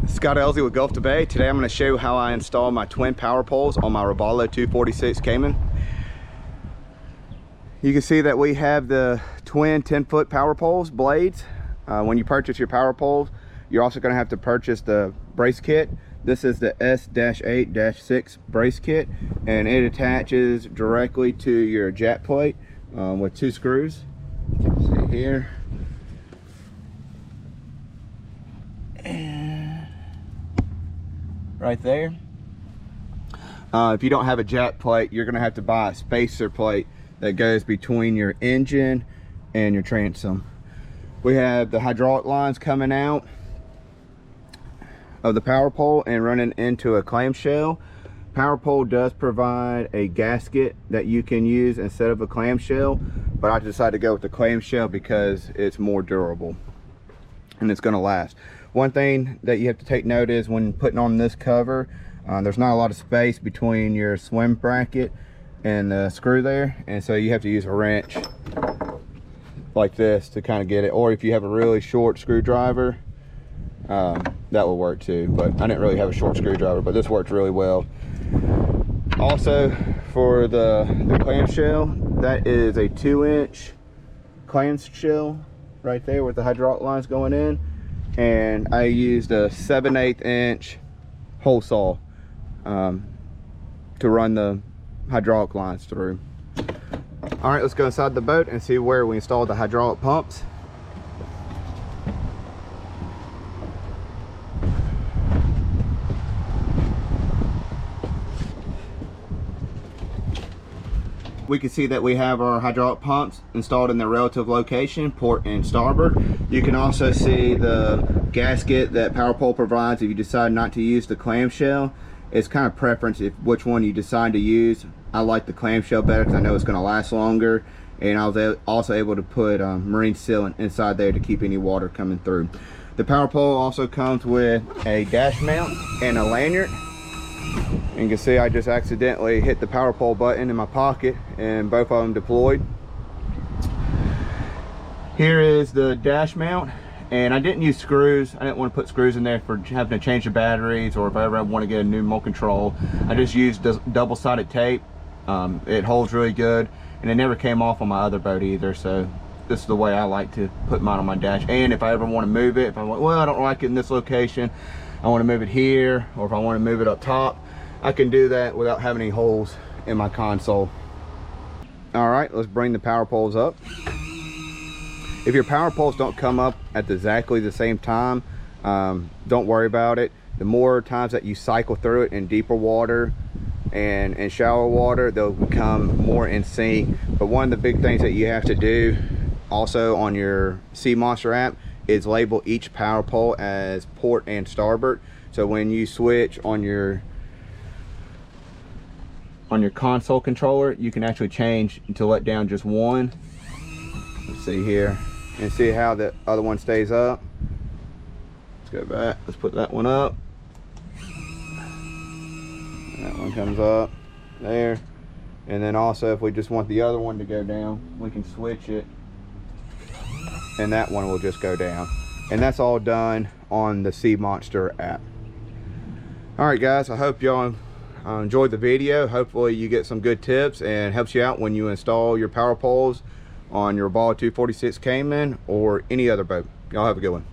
Scott Elsie with Gulf to Bay. Today I'm going to show you how I install my twin power poles on my Robalo 246 Cayman. You can see that we have the twin 10-foot power poles blades. When you purchase your power poles, you're also going to have to purchase the brace kit. This is the S-8-6 brace kit, and it attaches directly to your jack plate with 2 screws. See here. And right there. If you don't have a jack plate, you're going to have to buy a spacer plate that goes between your engine and your transom. We have the hydraulic lines coming out of the power pole and running into a clamshell. Power pole does provide a gasket that you can use instead of a clamshell, but I decided to go with the clamshell because it's more durable and it's going to last. One thing that you have to take note is when putting on this cover, there's not a lot of space between your swim bracket and the screw there, and so you have to use a wrench like this to kind of get it, or if you have a really short screwdriver, that will work too, but I didn't really have a short screwdriver, but this worked really well. Also, for the clamshell, that is a 2-inch clamshell right there with the hydraulic lines going in, and I used a 7/8 inch hole saw to run the hydraulic lines through. All right, let's go inside the boat and see where we installed the hydraulic pumps. We can see that we have our hydraulic pumps installed in their relative location, port and starboard. You can also see the gasket that PowerPole provides if you decide not to use the clamshell. It's kind of preference if which one you decide to use. I like the clamshell better because I know it's going to last longer, and I was also able to put marine sealant inside there to keep any water coming through. The PowerPole also comes with a dash mount and a lanyard. And you can see I just accidentally hit the PowerPole button in my pocket and both of them deployed. Here is the dash mount, and I didn't use screws. I didn't want to put screws in there for having to change the batteries, or if I ever want to get a new remote control. I just used double-sided tape. It holds really good, and it never came off on my other boat either, so this is the way I like to put mine on my dash. And if I ever want to move it, if I'm like, well, I don't like it in this location, I want to move it here, or if I want to move it up top, I can do that without having any holes in my console. All right, let's bring the power poles up. If your power poles don't come up at exactly the same time, don't worry about it. The more times that you cycle through it in deeper water and shallower water, they'll become more in sync. But one of the big things that you have to do also on your Sea Monster app is label each power pole as port and starboard. So when you switch on your console controller, you can actually change to let down just one. Let's see here, and see how the other one stays up. Let's go back, let's put that one up. That one comes up there. And then also if we just want the other one to go down, we can switch it and that one will just go down. And that's all done on the Sea Monster app. All right guys, I hope y'all enjoyed the video. Hopefully you get some good tips and helps you out when you install your power poles on your Robalo 246 Cayman or any other boat. Y'all have a good one.